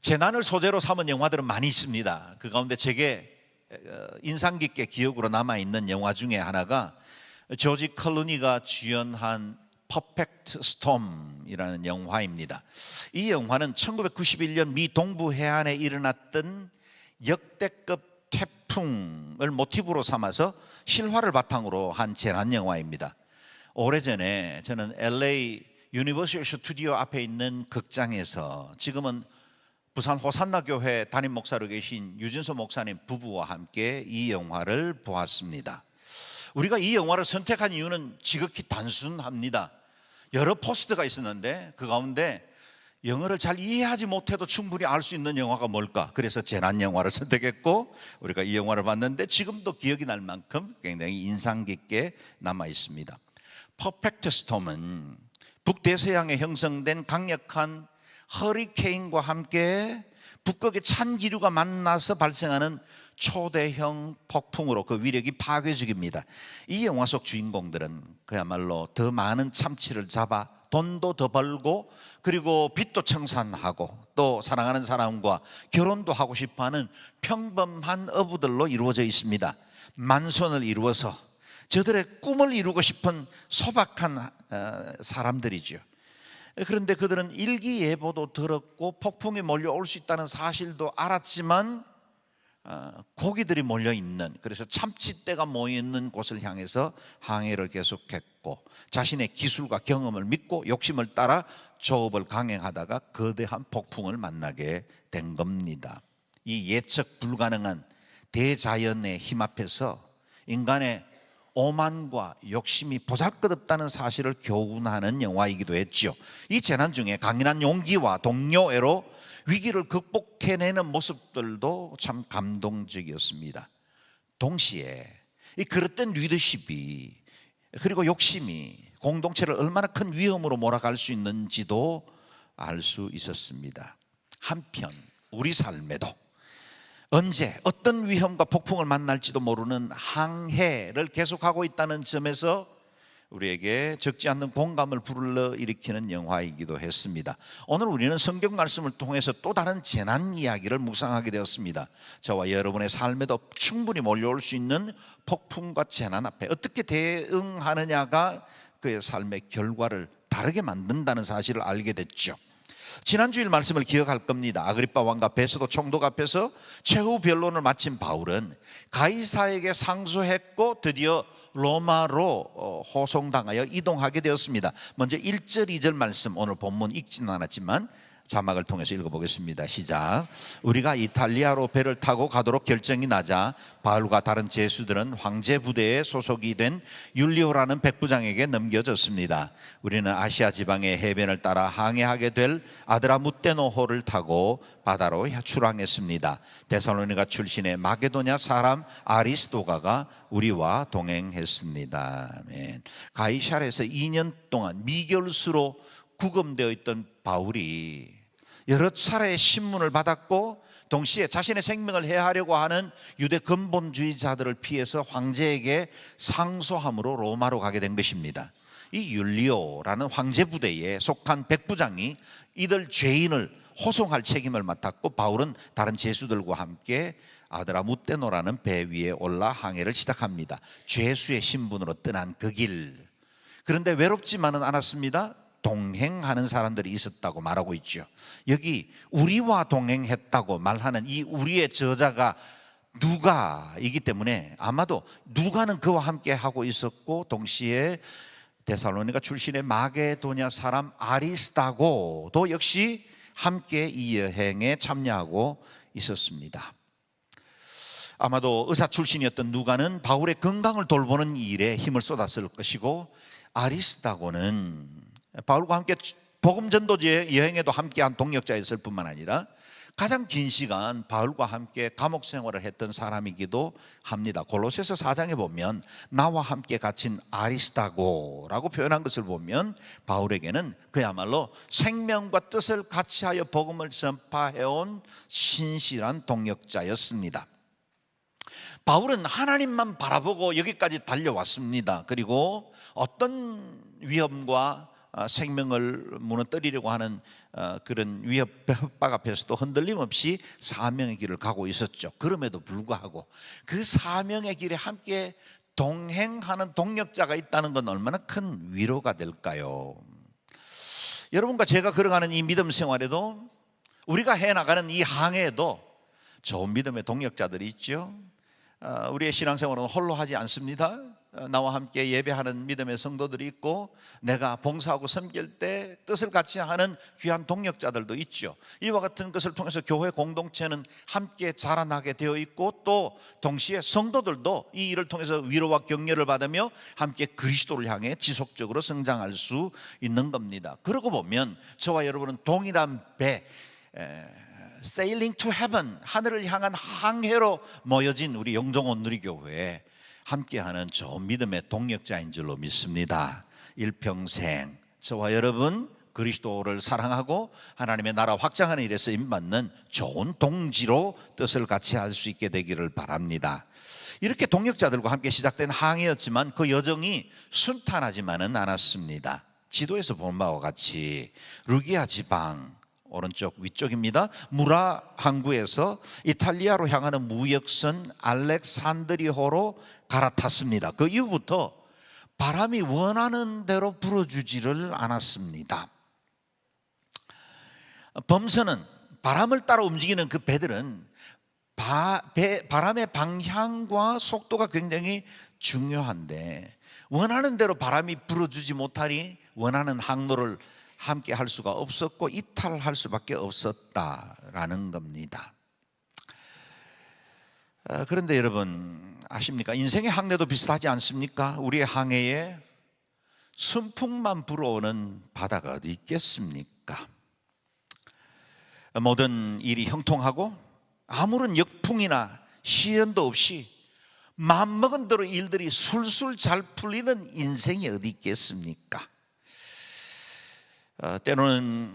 재난을 소재로 삼은 영화들은 많이 있습니다. 그 가운데 제게 인상 깊게 기억으로 남아있는 영화 중에 하나가 조지 클루니가 주연한 퍼펙트 스톰이라는 영화입니다. 이 영화는 1991년 미 동부 해안에 일어났던 역대급 태풍을 모티브로 삼아서 실화를 바탕으로 한 재난 영화입니다. 오래전에 저는 LA 유니버셜 스튜디오 앞에 있는 극장에서 지금은 부산 호산나 교회 담임 목사로 계신 유진수 목사님 부부와 함께 이 영화를 보았습니다. 우리가 이 영화를 선택한 이유는 지극히 단순합니다. 여러 포스트가 있었는데 그 가운데 영어를 잘 이해하지 못해도 충분히 알 수 있는 영화가 뭘까? 그래서 재난 영화를 선택했고 우리가 이 영화를 봤는데 지금도 기억이 날 만큼 굉장히 인상 깊게 남아 있습니다. 퍼펙트 스톰은 북대서양에 형성된 강력한 허리케인과 함께 북극의 찬 기류가 만나서 발생하는 초대형 폭풍으로 그 위력이 파괴적입니다. 이 영화 속 주인공들은 그야말로 더 많은 참치를 잡아 돈도 더 벌고 그리고 빚도 청산하고 또 사랑하는 사람과 결혼도 하고 싶어하는 평범한 어부들로 이루어져 있습니다. 만선을 이루어서 저들의 꿈을 이루고 싶은 소박한 사람들이죠. 그런데 그들은 일기예보도 들었고 폭풍이 몰려올 수 있다는 사실도 알았지만 고기들이 몰려있는, 그래서 참치떼가 모여있는 곳을 향해서 항해를 계속했고 자신의 기술과 경험을 믿고 욕심을 따라 조업을 강행하다가 거대한 폭풍을 만나게 된 겁니다. 이 예측 불가능한 대자연의 힘 앞에서 인간의 오만과 욕심이 보잘것없다는 사실을 교훈하는 영화이기도 했죠. 이 재난 중에 강인한 용기와 동료애로 위기를 극복해내는 모습들도 참 감동적이었습니다. 동시에 이 그릇된 리더십이 그리고 욕심이 공동체를 얼마나 큰 위험으로 몰아갈 수 있는지도 알 수 있었습니다. 한편 우리 삶에도 언제 어떤 위험과 폭풍을 만날지도 모르는 항해를 계속하고 있다는 점에서 우리에게 적지 않는 공감을 불러일으키는 영화이기도 했습니다. 오늘 우리는 성경 말씀을 통해서 또 다른 재난 이야기를 묵상하게 되었습니다. 저와 여러분의 삶에도 충분히 몰려올 수 있는 폭풍과 재난 앞에 어떻게 대응하느냐가 그의 삶의 결과를 다르게 만든다는 사실을 알게 됐죠. 지난주일 말씀을 기억할 겁니다. 아그리빠 왕과 베소도 총독 앞에서 최후 변론을 마친 바울은 가이사에게 상소했고 드디어 로마로 호송당하여 이동하게 되었습니다. 먼저 1절 2절 말씀, 오늘 본문 읽지는 않았지만 자막을 통해서 읽어보겠습니다. 시작. 우리가 이탈리아로 배를 타고 가도록 결정이 나자 바울과 다른 제수들은 황제 부대에 소속이 된 율리오라는 백부장에게 넘겨졌습니다. 우리는 아시아 지방의 해변을 따라 항해하게 될 아드라무테노호를 타고 바다로 출항했습니다. 데살로니가 출신의 마게도냐 사람 아리스도가가 우리와 동행했습니다. 아멘. 가이사랴에서 2년 동안 미결수로 구금되어 있던 바울이 여러 차례의 신문을 받았고 동시에 자신의 생명을 해하려고 하는 유대 근본주의자들을 피해서 황제에게 상소함으로 로마로 가게 된 것입니다. 이 율리오라는 황제 부대에 속한 백부장이 이들 죄인을 호송할 책임을 맡았고 바울은 다른 제수들과 함께 아드라무테노라는 배 위에 올라 항해를 시작합니다. 죄수의 신분으로 떠난 그 길, 그런데 외롭지만은 않았습니다. 동행하는 사람들이 있었다고 말하고 있죠. 여기 우리와 동행했다고 말하는 이 우리의 저자가 누가이기 때문에 아마도 누가는 그와 함께 하고 있었고 동시에 데살로니가 출신의 마게도냐 사람 아리스다고도 역시 함께 이 여행에 참여하고 있었습니다. 아마도 의사 출신이었던 누가는 바울의 건강을 돌보는 일에 힘을 쏟았을 것이고 아리스다고는 바울과 함께 복음 전도지의 여행에도 함께한 동역자였을 뿐만 아니라 가장 긴 시간 바울과 함께 감옥 생활을 했던 사람이기도 합니다. 골로새서 4장에 보면 나와 함께 갇힌 아리스다고라고 표현한 것을 보면 바울에게는 그야말로 생명과 뜻을 같이하여 복음을 전파해온 신실한 동역자였습니다. 바울은 하나님만 바라보고 여기까지 달려왔습니다. 그리고 어떤 위험과 생명을 무너뜨리려고 하는 그런 위협 협박 앞에서도 흔들림 없이 사명의 길을 가고 있었죠. 그럼에도 불구하고 그 사명의 길에 함께 동행하는 동력자가 있다는 건 얼마나 큰 위로가 될까요? 여러분과 제가 걸어가는 이 믿음 생활에도, 우리가 해나가는 이 항해에도 좋은 믿음의 동력자들이 있죠. 우리의 신앙생활은 홀로 하지 않습니다. 나와 함께 예배하는 믿음의 성도들이 있고, 내가 봉사하고 섬길 때 뜻을 같이 하는 귀한 동력자들도 있죠. 이와 같은 것을 통해서 교회 공동체는 함께 자라나게 되어 있고, 또 동시에 성도들도 이 일을 통해서 위로와 격려를 받으며 함께 그리스도를 향해 지속적으로 성장할 수 있는 겁니다. 그러고 보면 저와 여러분은 동일한 배, Sailing to Heaven, 하늘을 향한 항해로 모여진 우리 영종원 누리교회에 함께하는 좋은 믿음의 동력자인 줄로 믿습니다. 일평생 저와 여러분 그리스도를 사랑하고 하나님의 나라 확장하는 일에 쓰임받는 좋은 동지로 뜻을 같이 할 수 있게 되기를 바랍니다. 이렇게 동력자들과 함께 시작된 항해였지만 그 여정이 순탄하지만은 않았습니다. 지도에서 본 바와 같이 루기아 지방 오른쪽 위쪽입니다. 무라 항구에서 이탈리아로 향하는 무역선 알렉산드리호로 갈아탔습니다. 그 이후부터 바람이 원하는 대로 불어주지를 않았습니다. 범선은, 바람을 따라 움직이는 그 배들은 바람의 방향과 속도가 굉장히 중요한데, 원하는 대로 바람이 불어주지 못하니 원하는 항로를 함께 할 수가 없었고 이탈할 수밖에 없었다라는 겁니다. 그런데 여러분 아십니까? 인생의 항해도 비슷하지 않습니까? 우리의 항해에 순풍만 불어오는 바다가 어디 있겠습니까? 모든 일이 형통하고 아무런 역풍이나 시련도 없이 마음먹은 대로 일들이 술술 잘 풀리는 인생이 어디 있겠습니까? 때로는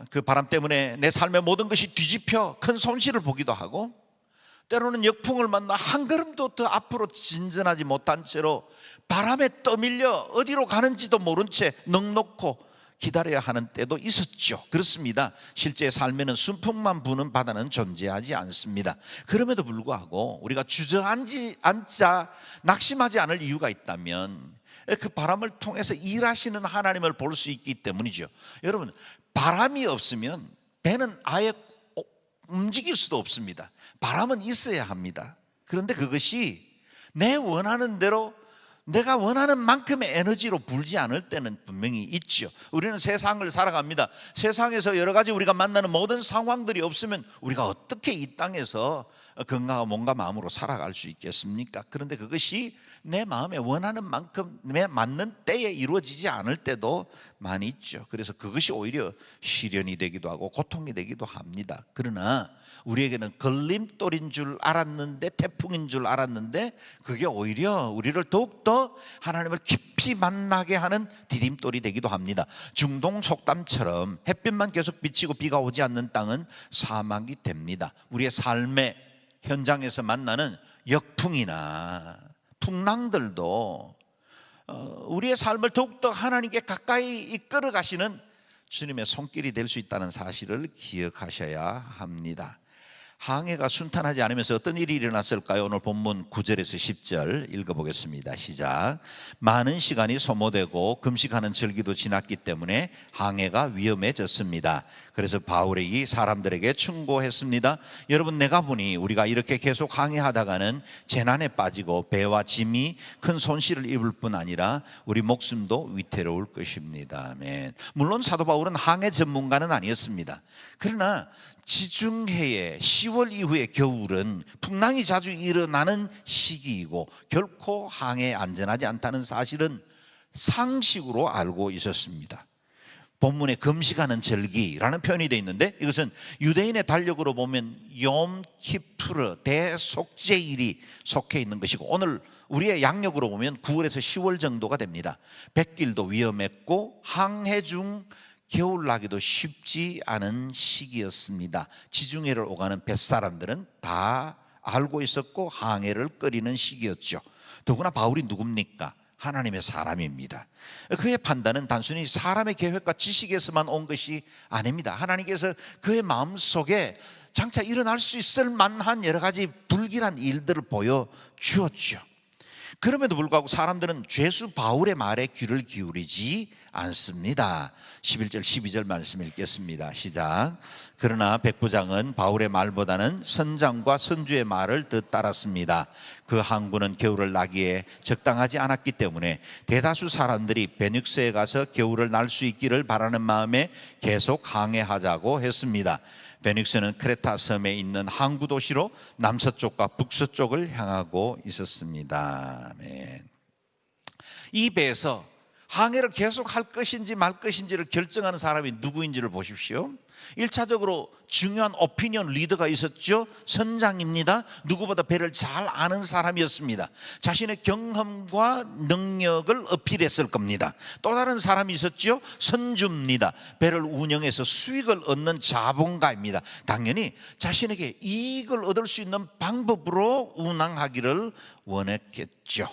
그 바람 때문에 내 삶의 모든 것이 뒤집혀 큰 손실을 보기도 하고, 때로는 역풍을 만나 한 걸음도 더 앞으로 진전하지 못한 채로 바람에 떠밀려 어디로 가는지도 모른 채 넋놓고 기다려야 하는 때도 있었죠. 그렇습니다. 실제 삶에는 순풍만 부는 바다는 존재하지 않습니다. 그럼에도 불구하고 우리가 주저앉자 낙심하지 않을 이유가 있다면 그 바람을 통해서 일하시는 하나님을 볼 수 있기 때문이죠. 여러분, 바람이 없으면 배는 아예 움직일 수도 없습니다. 바람은 있어야 합니다. 그런데 그것이 내 원하는 대로, 내가 원하는 만큼의 에너지로 불지 않을 때는 분명히 있죠. 우리는 세상을 살아갑니다. 세상에서 여러 가지 우리가 만나는 모든 상황들이 없으면 우리가 어떻게 이 땅에서 건강한 몸과 마음으로 살아갈 수 있겠습니까? 그런데 그것이 내 마음에 원하는 만큼 내 맞는 때에 이루어지지 않을 때도 많이 있죠. 그래서 그것이 오히려 시련이 되기도 하고 고통이 되기도 합니다. 그러나 우리에게는 걸림돌인 줄 알았는데, 태풍인 줄 알았는데, 그게 오히려 우리를 더욱더 하나님을 깊이 만나게 하는 디딤돌이 되기도 합니다. 중동 속담처럼 햇빛만 계속 비치고 비가 오지 않는 땅은 사막이 됩니다. 우리의 삶의 현장에서 만나는 역풍이나 풍랑들도 우리의 삶을 더욱더 하나님께 가까이 이끌어 가시는 주님의 손길이 될 수 있다는 사실을 기억하셔야 합니다. 항해가 순탄하지 않으면서 어떤 일이 일어났을까요? 오늘 본문 9절에서 10절 읽어보겠습니다. 시작. 많은 시간이 소모되고 금식하는 절기도 지났기 때문에 항해가 위험해졌습니다. 그래서 바울이 사람들에게 충고했습니다. 여러분, 내가 보니 우리가 이렇게 계속 항해하다가는 재난에 빠지고 배와 짐이 큰 손실을 입을 뿐 아니라 우리 목숨도 위태로울 것입니다. 아멘. 물론 사도 바울은 항해 전문가는 아니었습니다. 그러나 지중해의 10월 이후의 겨울은 풍랑이 자주 일어나는 시기이고 결코 항해에 안전하지 않다는 사실은 상식으로 알고 있었습니다. 본문에 금식하는 절기라는 표현이 되어 있는데, 이것은 유대인의 달력으로 보면 욤키푸르 대속죄일이 속해 있는 것이고, 오늘 우리의 양력으로 보면 9월에서 10월 정도가 됩니다. 백길도 위험했고 항해 중 겨울나기도 쉽지 않은 시기였습니다. 지중해를 오가는 뱃사람들은 다 알고 있었고 항해를 끓이는 시기였죠. 더구나 바울이 누굽니까? 하나님의 사람입니다. 그의 판단은 단순히 사람의 계획과 지식에서만 온 것이 아닙니다. 하나님께서 그의 마음속에 장차 일어날 수 있을 만한 여러 가지 불길한 일들을 보여주었죠. 그럼에도 불구하고 사람들은 죄수 바울의 말에 귀를 기울이지 않습니다. 11절 12절 말씀 읽겠습니다. 시작. 그러나 백부장은 바울의 말보다는 선장과 선주의 말을 더 따랐습니다. 그 항구는 겨울을 나기에 적당하지 않았기 때문에 대다수 사람들이 베닉스에 가서 겨울을 날 수 있기를 바라는 마음에 계속 항해하자고 했습니다. 베닉스는 크레타 섬에 있는 항구 도시로 남서쪽과 북서쪽을 향하고 있었습니다. 아멘. 이 배에서 항해를 계속 할 것인지 말 것인지를 결정하는 사람이 누구인지를 보십시오. 1차적으로 중요한 오피니언 리더가 있었죠. 선장입니다. 누구보다 배를 잘 아는 사람이었습니다. 자신의 경험과 능력을 어필했을 겁니다. 또 다른 사람이 있었죠. 선주입니다. 배를 운영해서 수익을 얻는 자본가입니다. 당연히 자신에게 이익을 얻을 수 있는 방법으로 운항하기를 원했겠죠.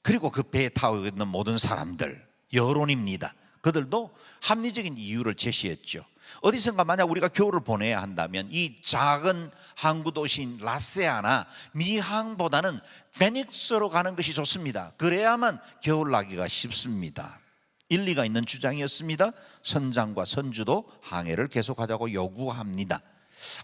그리고 그 배에 타고 있는 모든 사람들, 여론입니다. 그들도 합리적인 이유를 제시했죠. 어디선가 만약 우리가 겨울을 보내야 한다면 이 작은 항구 도시인 라세아나 미항보다는 베닉스로 가는 것이 좋습니다. 그래야만 겨울 나기가 쉽습니다. 일리가 있는 주장이었습니다. 선장과 선주도 항해를 계속하자고 요구합니다.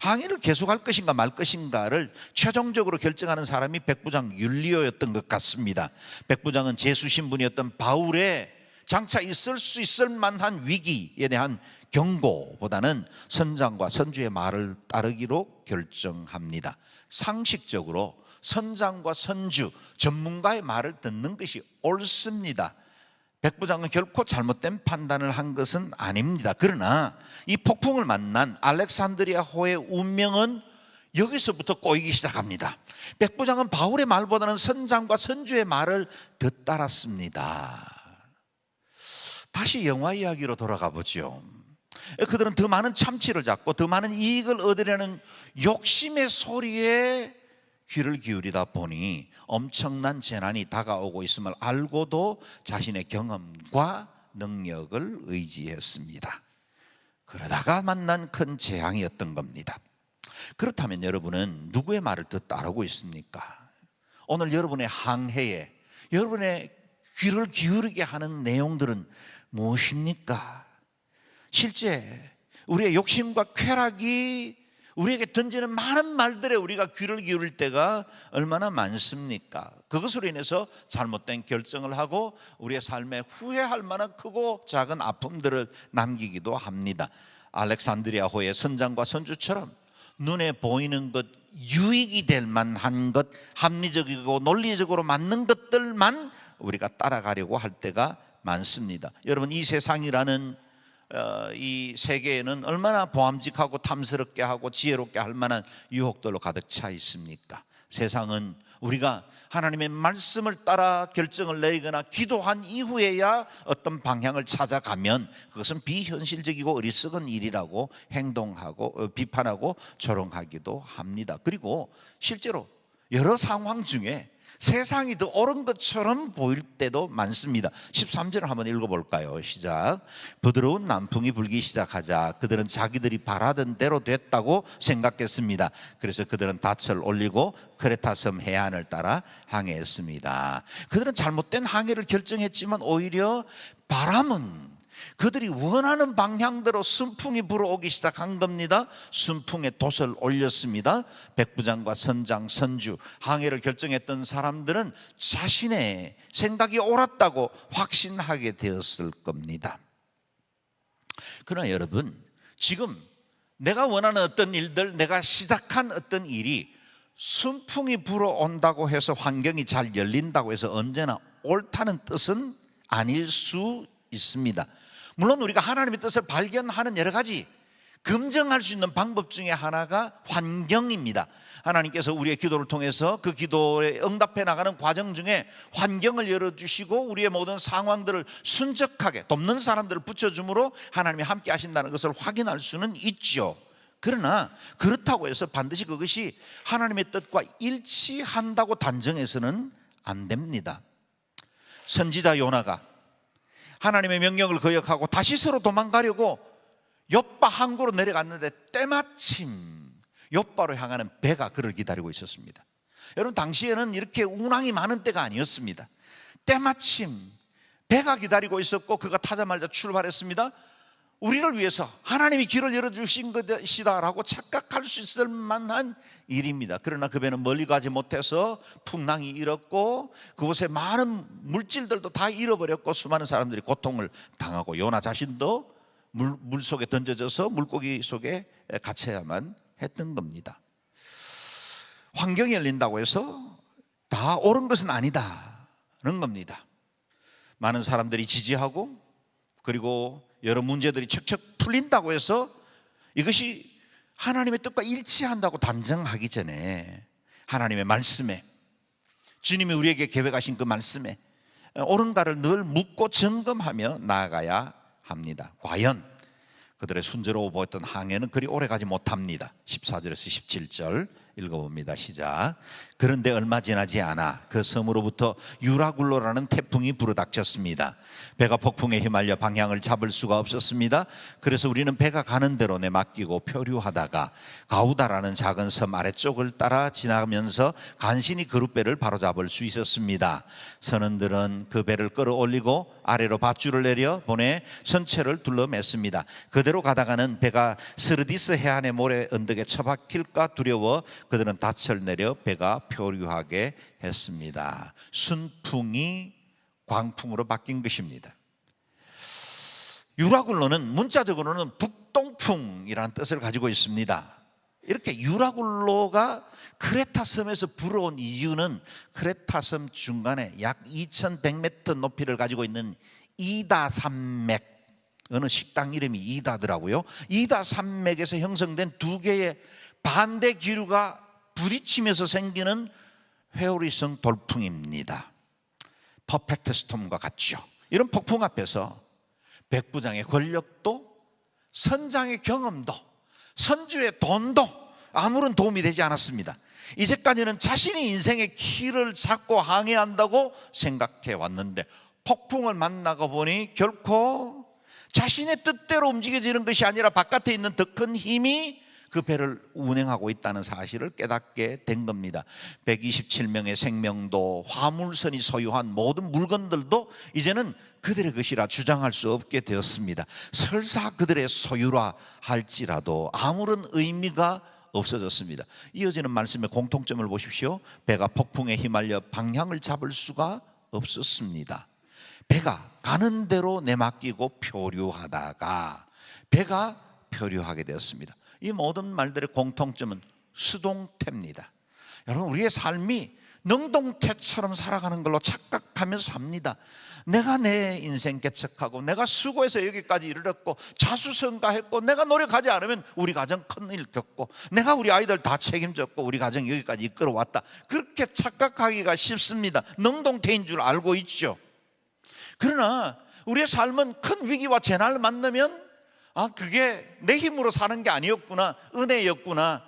항해를 계속할 것인가 말 것인가를 최종적으로 결정하는 사람이 백부장 율리오였던 것 같습니다. 백부장은 제수 신분이었던 바울의 장차 있을 수 있을 만한 위기에 대한 경고보다는 선장과 선주의 말을 따르기로 결정합니다. 상식적으로 선장과 선주, 전문가의 말을 듣는 것이 옳습니다. 백부장은 결코 잘못된 판단을 한 것은 아닙니다. 그러나 이 폭풍을 만난 알렉산드리아호의 운명은 여기서부터 꼬이기 시작합니다. 백부장은 바울의 말보다는 선장과 선주의 말을 더 따랐습니다. 다시 영화 이야기로 돌아가 보죠. 그들은 더 많은 참치를 잡고 더 많은 이익을 얻으려는 욕심의 소리에 귀를 기울이다 보니 엄청난 재난이 다가오고 있음을 알고도 자신의 경험과 능력을 의지했습니다. 그러다가 만난 큰 재앙이었던 겁니다. 그렇다면 여러분은 누구의 말을 더 따르고 있습니까? 오늘 여러분의 항해에 여러분의 귀를 기울이게 하는 내용들은 무엇입니까? 실제 우리의 욕심과 쾌락이 우리에게 던지는 많은 말들에 우리가 귀를 기울일 때가 얼마나 많습니까? 그것으로 인해서 잘못된 결정을 하고 우리의 삶에 후회할 만한 크고 작은 아픔들을 남기기도 합니다. 알렉산드리아호의 선장과 선주처럼 눈에 보이는 것, 유익이 될 만한 것, 합리적이고 논리적으로 맞는 것들만 우리가 따라가려고 할 때가 많습니다. 여러분, 이 세상이라는 이 세계에는 얼마나 보암직하고 탐스럽게 하고 지혜롭게 할 만한 유혹들로 가득 차 있습니까? 세상은 우리가 하나님의 말씀을 따라 결정을 내리거나 기도한 이후에야 어떤 방향을 찾아가면 그것은 비현실적이고 어리석은 일이라고 행동하고 비판하고 조롱하기도 합니다. 그리고 실제로 여러 상황 중에 세상이 더 옳은 것처럼 보일 때도 많습니다. 13절을 한번 읽어볼까요? 시작. 부드러운 남풍이 불기 시작하자 그들은 자기들이 바라던 대로 됐다고 생각했습니다. 그래서 그들은 닻을 올리고 크레타섬 해안을 따라 항해했습니다. 그들은 잘못된 항해를 결정했지만 오히려 바람은 그들이 원하는 방향대로 순풍이 불어오기 시작한 겁니다. 순풍에 돛을 올렸습니다. 백부장과 선장, 선주, 항해를 결정했던 사람들은 자신의 생각이 옳았다고 확신하게 되었을 겁니다. 그러나 여러분, 지금 내가 원하는 어떤 일들, 내가 시작한 어떤 일이 순풍이 불어온다고 해서 환경이 잘 열린다고 해서 언제나 옳다는 뜻은 아닐 수 있습니다. 물론 우리가 하나님의 뜻을 발견하는 여러 가지 검증할 수 있는 방법 중에 하나가 환경입니다. 하나님께서 우리의 기도를 통해서 그 기도에 응답해 나가는 과정 중에 환경을 열어주시고 우리의 모든 상황들을 순적하게 돕는 사람들을 붙여줌으로 하나님이 함께 하신다는 것을 확인할 수는 있죠. 그러나 그렇다고 해서 반드시 그것이 하나님의 뜻과 일치한다고 단정해서는 안 됩니다. 선지자 요나가 하나님의 명령을 거역하고 다시스로 도망가려고 욥바 항구로 내려갔는데 때마침 욥바로 향하는 배가 그를 기다리고 있었습니다. 여러분, 당시에는 이렇게 운항이 많은 때가 아니었습니다. 때마침 배가 기다리고 있었고 그가 타자마자 출발했습니다. 우리를 위해서 하나님이 길을 열어주신 것이다라고 착각할 수 있을 만한 일입니다. 그러나 그 배는 멀리 가지 못해서 풍랑이 일었고 그곳에 많은 물질들도 다 잃어버렸고 수많은 사람들이 고통을 당하고 요나 자신도 물속에 던져져서 물고기 속에 갇혀야만 했던 겁니다. 환경이 열린다고 해서 다 옳은 것은 아니다는 겁니다. 많은 사람들이 지지하고 그리고 여러 문제들이 척척 풀린다고 해서 이것이 하나님의 뜻과 일치한다고 단정하기 전에 하나님의 말씀에, 주님이 우리에게 계획하신 그 말씀에 옳은가를 늘 묻고 점검하며 나아가야 합니다. 과연 그들의 순조로워 보였던 항해는 그리 오래가지 못합니다. 14절에서 17절 읽어봅니다. 시작. 그런데 얼마 지나지 않아 그 섬으로부터 유라굴로라는 태풍이 불어닥쳤습니다. 배가 폭풍에 휘말려 방향을 잡을 수가 없었습니다. 그래서 우리는 배가 가는 대로 내맡기고 표류하다가 가우다라는 작은 섬 아래쪽을 따라 지나면서 간신히 그룻배를 바로잡을 수 있었습니다. 선원들은 그 배를 끌어올리고 아래로 밧줄을 내려 보내 선체를 둘러맸습니다. 그대로 가다가는 배가 스르디스 해안의 모래 언덕에 처박힐까 두려워 그들은 닻을 내려 배가 표류하게 했습니다. 순풍이 광풍으로 바뀐 것입니다. 유라굴로는 문자적으로는 북동풍이라는 뜻을 가지고 있습니다. 이렇게 유라굴로가 크레타 섬에서 불어온 이유는 크레타 섬 중간에 약 2100m 높이를 가지고 있는 이다 산맥, 어느 식당 이름이 이다더라고요. 이다 산맥에서 형성된 두 개의 반대 기류가 부딪히면서 생기는 회오리성 돌풍입니다. 퍼펙트 스톰과 같죠. 이런 폭풍 앞에서 백부장의 권력도, 선장의 경험도, 선주의 돈도 아무런 도움이 되지 않았습니다. 이제까지는 자신이 인생의 키를 잡고 항해한다고 생각해 왔는데 폭풍을 만나고 보니 결코 자신의 뜻대로 움직여지는 것이 아니라 바깥에 있는 더 큰 힘이 그 배를 운행하고 있다는 사실을 깨닫게 된 겁니다. 127명의 생명도, 화물선이 소유한 모든 물건들도 이제는 그들의 것이라 주장할 수 없게 되었습니다. 설사 그들의 소유라 할지라도 아무런 의미가 없어졌습니다. 이어지는 말씀의 공통점을 보십시오. 배가 폭풍에 휘말려 방향을 잡을 수가 없었습니다. 배가 가는 대로 내맡기고 표류하다가 배가 표류하게 되었습니다. 이 모든 말들의 공통점은 수동태입니다. 여러분, 우리의 삶이 능동태처럼 살아가는 걸로 착각하며 삽니다. 내가 내 인생 개척하고 내가 수고해서 여기까지 이르렀고 자수성가했고 내가 노력하지 않으면 우리 가정 큰일 겪고 내가 우리 아이들 다 책임졌고 우리 가정 여기까지 이끌어왔다, 그렇게 착각하기가 쉽습니다. 능동태인 줄 알고 있죠. 그러나 우리의 삶은 큰 위기와 재난을 만나면 그게 내 힘으로 사는 게 아니었구나, 은혜였구나,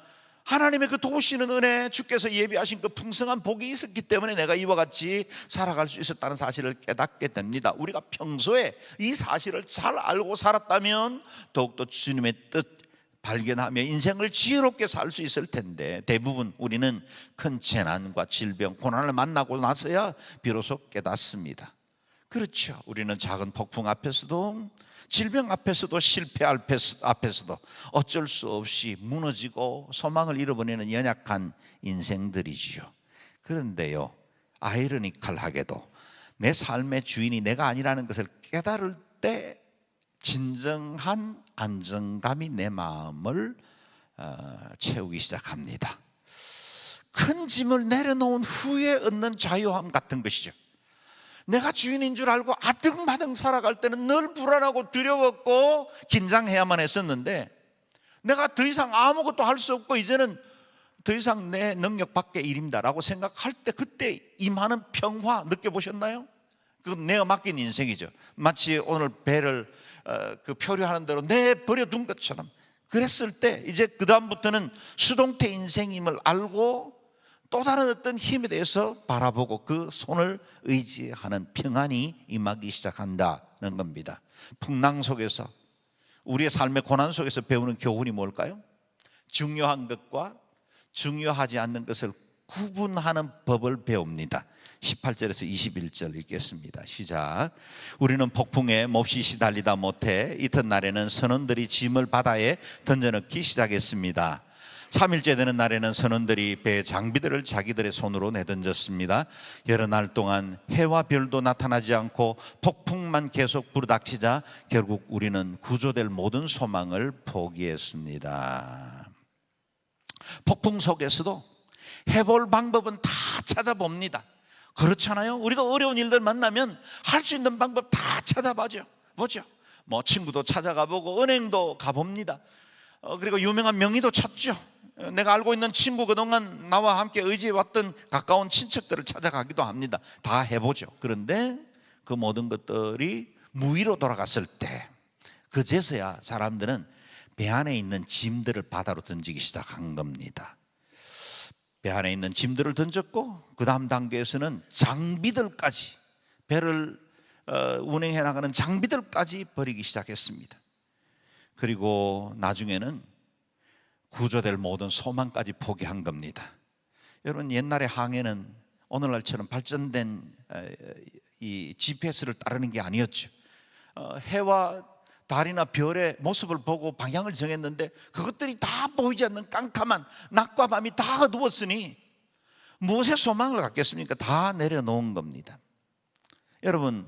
하나님의 그 도우시는 은혜, 주께서 예비하신 그 풍성한 복이 있었기 때문에 내가 이와 같이 살아갈 수 있었다는 사실을 깨닫게 됩니다. 우리가 평소에 이 사실을 잘 알고 살았다면 더욱더 주님의 뜻 발견하며 인생을 지혜롭게 살 수 있을 텐데 대부분 우리는 큰 재난과 질병, 고난을 만나고 나서야 비로소 깨닫습니다. 그렇죠. 우리는 작은 폭풍 앞에서도, 질병 앞에서도, 실패 앞에서도 어쩔 수 없이 무너지고 소망을 잃어버리는 연약한 인생들이지요. 그런데요, 아이러니컬하게도 내 삶의 주인이 내가 아니라는 것을 깨달을 때 진정한 안정감이 내 마음을 채우기 시작합니다. 큰 짐을 내려놓은 후에 얻는 자유함 같은 것이죠. 내가 주인인 줄 알고 아등바등 살아갈 때는 늘 불안하고 두려웠고 긴장해야만 했었는데 내가 더 이상 아무것도 할 수 없고 이제는 더 이상 내 능력 밖의 일입니다라고 생각할 때 그때 임하는 평화 느껴보셨나요? 그건 내가 맡긴 인생이죠. 마치 오늘 배를 그 표류하는 대로 내버려둔 것처럼 그랬을 때 이제 그 다음부터는 수동태 인생임을 알고 또 다른 어떤 힘에 대해서 바라보고 그 손을 의지하는 평안이 임하기 시작한다는 겁니다. 풍랑 속에서, 우리의 삶의 고난 속에서 배우는 교훈이 뭘까요? 중요한 것과 중요하지 않는 것을 구분하는 법을 배웁니다. 18절에서 21절 읽겠습니다. 시작. 우리는 폭풍에 몹시 시달리다 못해 이튿날에는 선원들이 짐을 바다에 던져넣기 시작했습니다. 3일째 되는 날에는 선원들이 배의 장비들을 자기들의 손으로 내던졌습니다. 여러 날 동안 해와 별도 나타나지 않고 폭풍만 계속 불어닥치자 결국 우리는 구조될 모든 소망을 포기했습니다. 폭풍 속에서도 해볼 방법은 다 찾아봅니다. 그렇잖아요. 우리도 어려운 일들 만나면 할 수 있는 방법 다 찾아보죠. 뭐 친구도 찾아가 보고 은행도 가봅니다. 그리고 유명한 명의도 찾죠. 내가 알고 있는 친구, 그동안 나와 함께 의지해왔던 가까운 친척들을 찾아가기도 합니다. 다 해보죠. 그런데 그 모든 것들이 무의로 돌아갔을 때, 그제서야 사람들은 배 안에 있는 짐들을 바다로 던지기 시작한 겁니다. 배 안에 있는 짐들을 던졌고, 그 다음 단계에서는 장비들까지, 배를 운행해 나가는 장비들까지 버리기 시작했습니다. 그리고 나중에는 구조될 모든 소망까지 포기한 겁니다. 여러분, 옛날의 항해는 오늘날처럼 발전된 이 GPS를 따르는 게 아니었죠. 해와 달이나 별의 모습을 보고 방향을 정했는데 그것들이 다 보이지 않는 깜깜한 낮과 밤이 다 어두웠으니 무엇에 소망을 갖겠습니까? 다 내려놓은 겁니다. 여러분,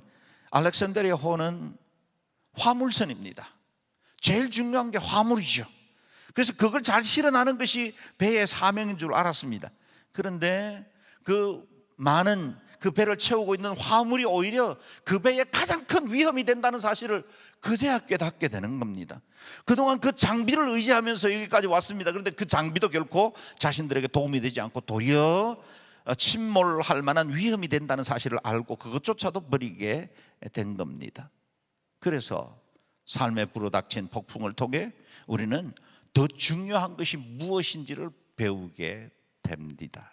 알렉산드리아 호는 화물선입니다. 제일 중요한 게 화물이죠. 그래서 그걸 잘 실어나는 것이 배의 사명인 줄 알았습니다. 그런데 그 많은 그 배를 채우고 있는 화물이 오히려 그 배의 가장 큰 위험이 된다는 사실을 그제야 깨닫게 되는 겁니다. 그동안 그 장비를 의지하면서 여기까지 왔습니다. 그런데 그 장비도 결코 자신들에게 도움이 되지 않고 도리어 침몰할 만한 위험이 된다는 사실을 알고 그것조차도 버리게 된 겁니다. 그래서 삶에 불어닥친 폭풍을 통해 우리는 더 중요한 것이 무엇인지를 배우게 됩니다.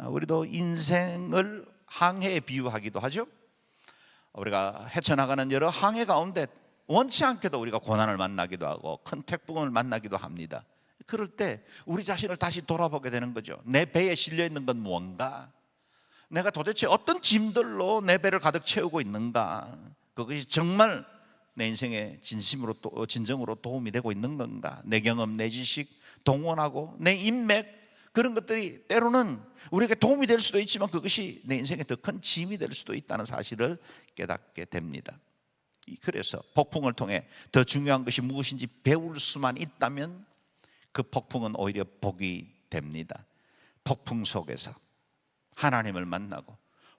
우리도 인생을 항해에 비유하기도 하죠. 우리가 헤쳐나가는 여러 항해 가운데 원치 않게도 우리가 고난을 만나기도 하고 큰 태풍을 만나기도 합니다. 그럴 때 우리 자신을 다시 돌아보게 되는 거죠. 내 배에 실려 있는 건 무언가? 내가 도대체 어떤 짐들로 내 배를 가득 채우고 있는가? 그것이 정말 내 인생에 진정으로 도움이 되고 있는 건가? 내 경험, 내 지식, 동원하고 내 인맥, 그런 것들이 때로는 우리에게 도움이 될 수도 있지만 그것이 내 인생에 더 큰 짐이 될 수도 있다는 사실을 깨닫게 됩니다. 그래서 폭풍을 통해 더 중요한 것이 무엇인지 배울 수만 있다면 그 폭풍은 오히려 복이 됩니다. 폭풍 속에서 하나님을 만나고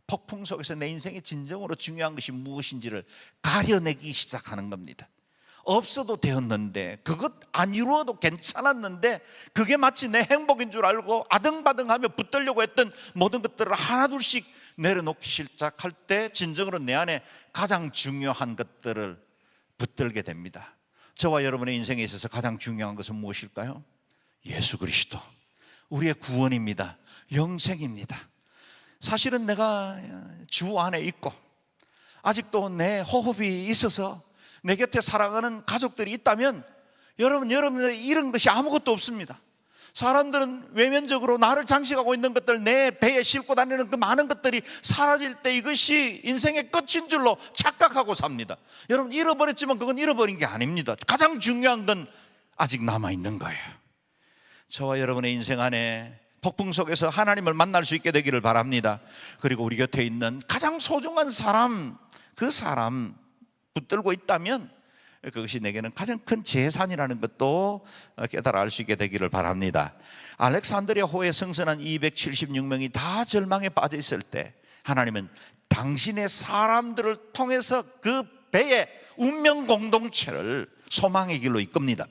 폭풍 속에서 내 인생에 진정으로 중요한 것이 무엇인지를 가려내기 시작하는 겁니다. 없어도 되었는데, 그것 안 이루어도 괜찮았는데, 그게 마치 내 행복인 줄 알고 아등바등하며 붙들려고 했던 모든 것들을 하나둘씩 내려놓기 시작할 때 진정으로 내 안에 가장 중요한 것들을 붙들게 됩니다. 저와 여러분의 인생에 있어서 가장 중요한 것은 무엇일까요? 예수 그리스도, 우리의 구원입니다. 영생입니다. 사실은 내가 주 안에 있고 아직도 내 호흡이 있어서 내 곁에 사랑하는 가족들이 있다면 여러분의 잃은 것이 아무것도 없습니다. 사람들은 외면적으로 나를 장식하고 있는 것들, 내 배에 싣고 다니는 그 많은 것들이 사라질 때 이것이 인생의 끝인 줄로 착각하고 삽니다. 여러분, 잃어버렸지만 그건 잃어버린 게 아닙니다. 가장 중요한 건 아직 남아있는 거예요. 저와 여러분의 인생 안에 폭풍 속에서 하나님을 만날 수 있게 되기를 바랍니다. 그리고 우리 곁에 있는 가장 소중한 사람, 그 사람 붙들고 있다면 그것이 내게는 가장 큰 재산이라는 것도 깨달아 알 수 있게 되기를 바랍니다. 알렉산드리아 호에 승선한 276명이 다 절망에 빠져 있을 때 하나님은 당신의 사람들을 통해서 그 배의 운명 공동체를 소망의 길로 이끕니다.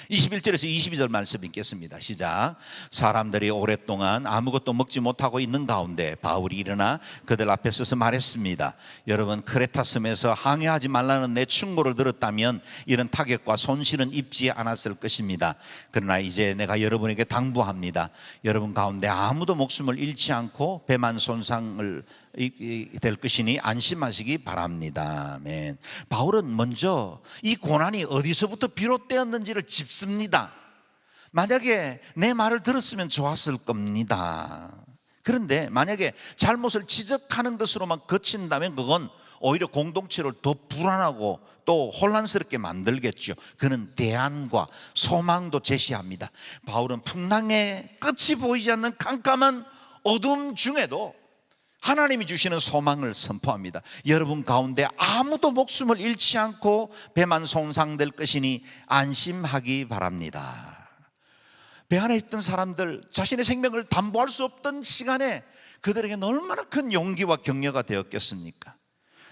21절에서 22절 말씀 읽겠습니다. 시작. 사람들이 오랫동안 아무것도 먹지 못하고 있는 가운데 바울이 일어나 그들 앞에 서서 말했습니다. 여러분, 크레타 섬에서 항해하지 말라는 내 충고를 들었다면 이런 타격과 손실은 입지 않았을 것입니다. 그러나 이제 내가 여러분에게 당부합니다. 여러분 가운데 아무도 목숨을 잃지 않고 배만 손상을 될 것이니 안심하시기 바랍니다. 아멘. 바울은 먼저 이 고난이 어디서부터 비롯되었는지를 짚습니다. 만약에 내 말을 들었으면 좋았을 겁니다. 그런데 만약에 잘못을 지적하는 것으로만 그친다면 그건 오히려 공동체를 더 불안하고 또 혼란스럽게 만들겠죠. 그는 대안과 소망도 제시합니다. 바울은 풍랑의 끝이 보이지 않는 깜깜한 어둠 중에도 하나님이 주시는 소망을 선포합니다. 여러분 가운데 아무도 목숨을 잃지 않고 배만 손상될 것이니 안심하기 바랍니다. 배 안에 있던 사람들, 자신의 생명을 담보할 수 없던 시간에 그들에게는 얼마나 큰 용기와 격려가 되었겠습니까?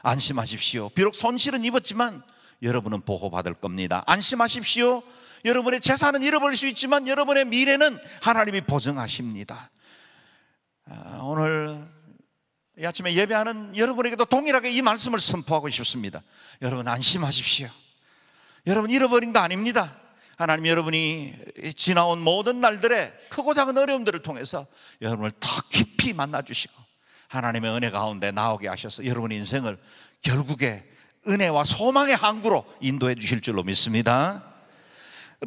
안심하십시오. 비록 손실은 입었지만 여러분은 보호받을 겁니다. 안심하십시오. 여러분의 재산은 잃어버릴 수 있지만 여러분의 미래는 하나님이 보증하십니다. 오늘 이 아침에 예배하는 여러분에게도 동일하게 이 말씀을 선포하고 싶습니다. 여러분 안심하십시오. 여러분 잃어버린 거 아닙니다. 하나님 여러분이 지나온 모든 날들의 크고 작은 어려움들을 통해서 여러분을 더 깊이 만나주시고 하나님의 은혜 가운데 나오게 하셔서 여러분의 인생을 결국에 은혜와 소망의 항구로 인도해 주실 줄로 믿습니다.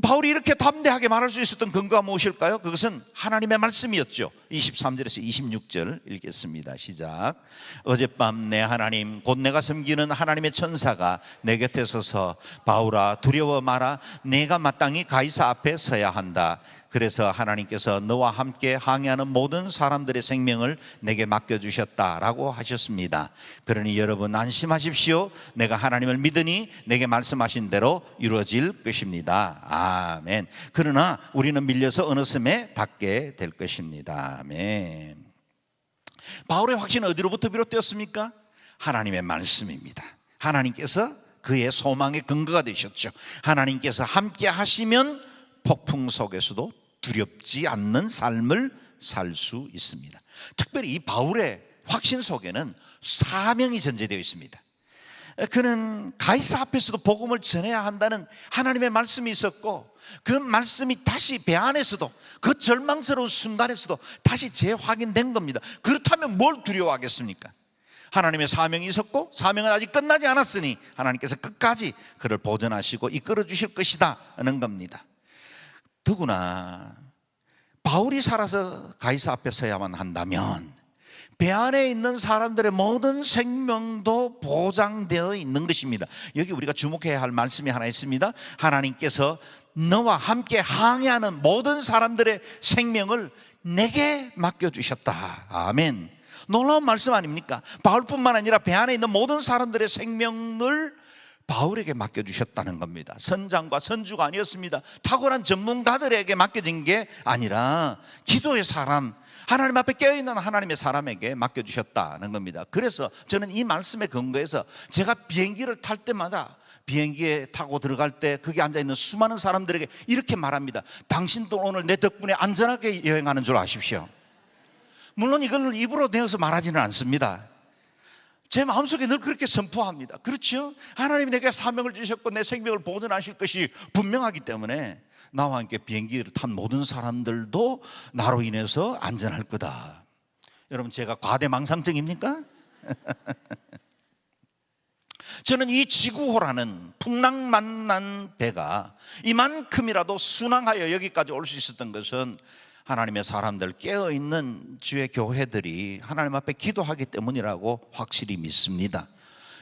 바울이 이렇게 담대하게 말할 수 있었던 근거가 무엇일까요? 그것은 하나님의 말씀이었죠. 23절에서 26절 읽겠습니다. 시작. 어젯밤 내 하나님 곧 내가 섬기는 하나님의 천사가 내 곁에 서서 바울아 두려워 마라. 내가 마땅히 가이사 앞에 서야 한다. 그래서 하나님께서 너와 함께 항해하는 모든 사람들의 생명을 내게 맡겨주셨다라고 하셨습니다. 그러니 여러분 안심하십시오. 내가 하나님을 믿으니 내게 말씀하신 대로 이루어질 것입니다. 아멘. 그러나 우리는 밀려서 어느 섬에 닿게 될 것입니다. 아멘. 바울의 확신은 어디로부터 비롯되었습니까? 하나님의 말씀입니다. 하나님께서 그의 소망의 근거가 되셨죠. 하나님께서 함께 하시면 폭풍 속에서도 두렵지 않는 삶을 살 수 있습니다. 특별히 이 바울의 확신 속에는 사명이 전제되어 있습니다. 그는 가이사 앞에서도 복음을 전해야 한다는 하나님의 말씀이 있었고 그 말씀이 다시 배 안에서도 그 절망스러운 순간에서도 다시 재확인된 겁니다. 그렇다면 뭘 두려워하겠습니까? 하나님의 사명이 있었고 사명은 아직 끝나지 않았으니 하나님께서 끝까지 그를 보존하시고 이끌어 주실 것이다 하는 겁니다. 더구나 바울이 살아서 가이사 앞에 서야만 한다면 배 안에 있는 사람들의 모든 생명도 보장되어 있는 것입니다. 여기 우리가 주목해야 할 말씀이 하나 있습니다. 하나님께서 너와 함께 항해하는 모든 사람들의 생명을 내게 맡겨주셨다. 아멘. 놀라운 말씀 아닙니까? 바울뿐만 아니라 배 안에 있는 모든 사람들의 생명을 바울에게 맡겨주셨다는 겁니다. 선장과 선주가 아니었습니다. 탁월한 전문가들에게 맡겨진 게 아니라 기도의 사람, 하나님 앞에 깨어있는 하나님의 사람에게 맡겨주셨다는 겁니다. 그래서 저는 이 말씀에 근거해서 제가 비행기를 탈 때마다 비행기에 타고 들어갈 때 거기 앉아있는 수많은 사람들에게 이렇게 말합니다. 당신도 오늘 내 덕분에 안전하게 여행하는 줄 아십시오. 물론 이걸 입으로 내어서 말하지는 않습니다. 제 마음속에 늘 그렇게 선포합니다. 그렇죠? 하나님이 내게 사명을 주셨고 내 생명을 보존하실 것이 분명하기 때문에 나와 함께 비행기를 탄 모든 사람들도 나로 인해서 안전할 거다. 여러분 제가 과대망상증입니까? 저는 이 지구호라는 풍랑 만난 배가 이만큼이라도 순항하여 여기까지 올 수 있었던 것은 하나님의 사람들, 깨어있는 주의 교회들이 하나님 앞에 기도하기 때문이라고 확실히 믿습니다.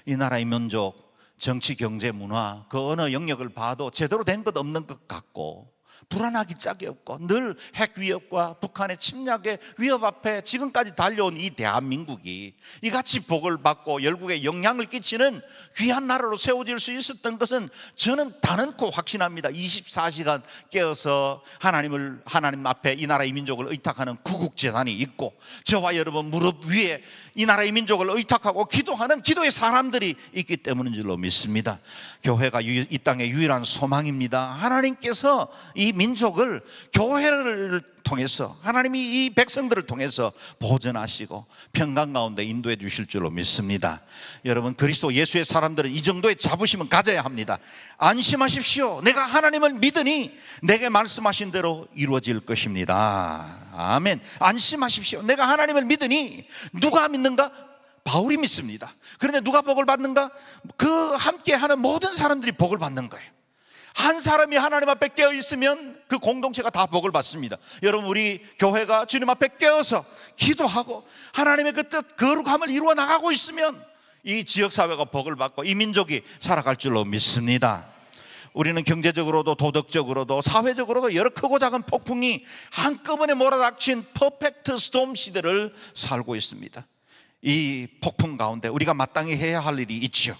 이 나라의 민족, 정치, 경제, 문화 그 어느 영역을 봐도 제대로 된 것 없는 것 같고 불안하기 짝이 없고 늘 핵 위협과 북한의 침략의 위협 앞에 지금까지 달려온 이 대한민국이 이같이 복을 받고 열국에 영향을 끼치는 귀한 나라로 세워질 수 있었던 것은 저는 단언코 확신합니다. 24시간 깨어서 하나님 앞에 이 나라 이 민족을 의탁하는 구국재단이 있고, 저와 여러분 무릎 위에 이 나라 이 민족을 의탁하고 기도하는 기도의 사람들이 있기 때문인 줄로 믿습니다. 교회가 이 땅의 유일한 소망입니다. 하나님께서 이 민족을 교회를 통해서, 하나님이 이 백성들을 통해서 보존하시고 평강 가운데 인도해 주실 줄로 믿습니다. 여러분, 그리스도 예수의 사람들은 이 정도의 자부심은 가져야 합니다. 안심하십시오. 내가 하나님을 믿으니 내게 말씀하신 대로 이루어질 것입니다. 아멘. 안심하십시오. 내가 하나님을 믿으니. 누가 믿는가? 바울이 믿습니다. 그런데 누가 복을 받는가? 그 함께하는 모든 사람들이 복을 받는 거예요. 한 사람이 하나님 앞에 깨어 있으면 그 공동체가 다 복을 받습니다. 여러분, 우리 교회가 주님 앞에 깨어서 기도하고 하나님의 그 뜻, 거룩함을 이루어 나가고 있으면 이 지역사회가 복을 받고 이 민족이 살아갈 줄로 믿습니다. 우리는 경제적으로도 도덕적으로도 사회적으로도 여러 크고 작은 폭풍이 한꺼번에 몰아닥친 퍼펙트 스톰 시대를 살고 있습니다. 이 폭풍 가운데 우리가 마땅히 해야 할 일이 있죠.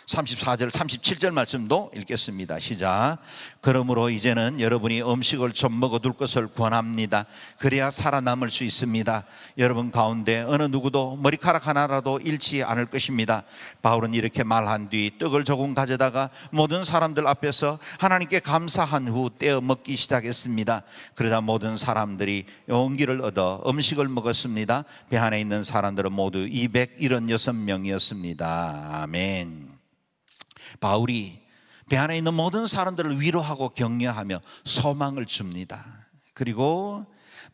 34절 37절 말씀도 읽겠습니다. 시작. 그러므로 이제는 여러분이 음식을 좀 먹어둘 것을 권합니다. 그래야 살아남을 수 있습니다. 여러분 가운데 어느 누구도 머리카락 하나라도 잃지 않을 것입니다. 바울은 이렇게 말한 뒤 떡을 조금 가져다가 모든 사람들 앞에서 하나님께 감사한 후 떼어 먹기 시작했습니다. 그러자 모든 사람들이 용기를 얻어 음식을 먹었습니다. 배 안에 있는 사람들은 모두 276명이었습니다. 아멘. 바울이 배 안에 있는 모든 사람들을 위로하고 격려하며 소망을 줍니다. 그리고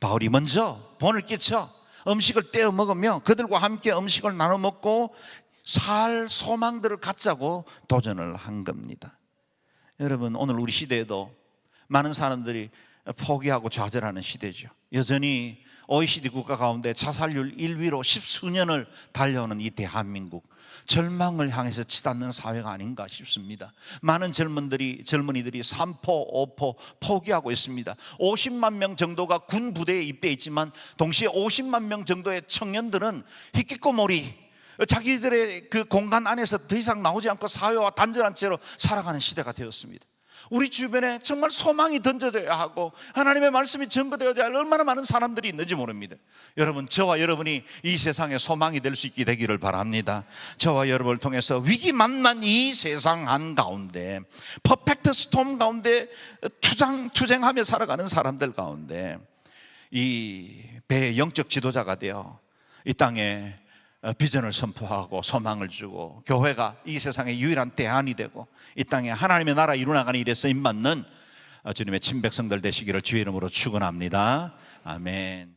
바울이 먼저 본을 끼쳐 음식을 떼어 먹으며 그들과 함께 음식을 나눠 먹고 살 소망들을 갖자고 도전을 한 겁니다. 여러분, 오늘 우리 시대에도 많은 사람들이 포기하고 좌절하는 시대죠. 여전히 OECD 국가 가운데 자살률 1위로 십수년을 달려오는 이 대한민국, 절망을 향해서 치닫는 사회가 아닌가 싶습니다. 많은 젊은이들이 삼포, 오포 포기하고 있습니다. 50만 명 정도가 군 부대에 입대했지만 동시에 50만 명 정도의 청년들은 히키코모리, 자기들의 그 공간 안에서 더 이상 나오지 않고 사회와 단절한 채로 살아가는 시대가 되었습니다. 우리 주변에 정말 소망이 던져져야 하고 하나님의 말씀이 증거되어야 할 얼마나 많은 사람들이 있는지 모릅니다. 여러분, 저와 여러분이 이 세상에 소망이 될 수 있게 되기를 바랍니다. 저와 여러분을 통해서 위기만만 이 세상 한가운데, 퍼펙트 스톰 가운데 투쟁하며 살아가는 사람들 가운데 이 배의 영적 지도자가 되어 이 땅에 비전을 선포하고 소망을 주고 교회가 이 세상의 유일한 대안이 되고 이 땅에 하나님의 나라 이루어나가는 일에 쓰임받는 주님의 친백성들 되시기를 주의 이름으로 축원합니다. 아멘.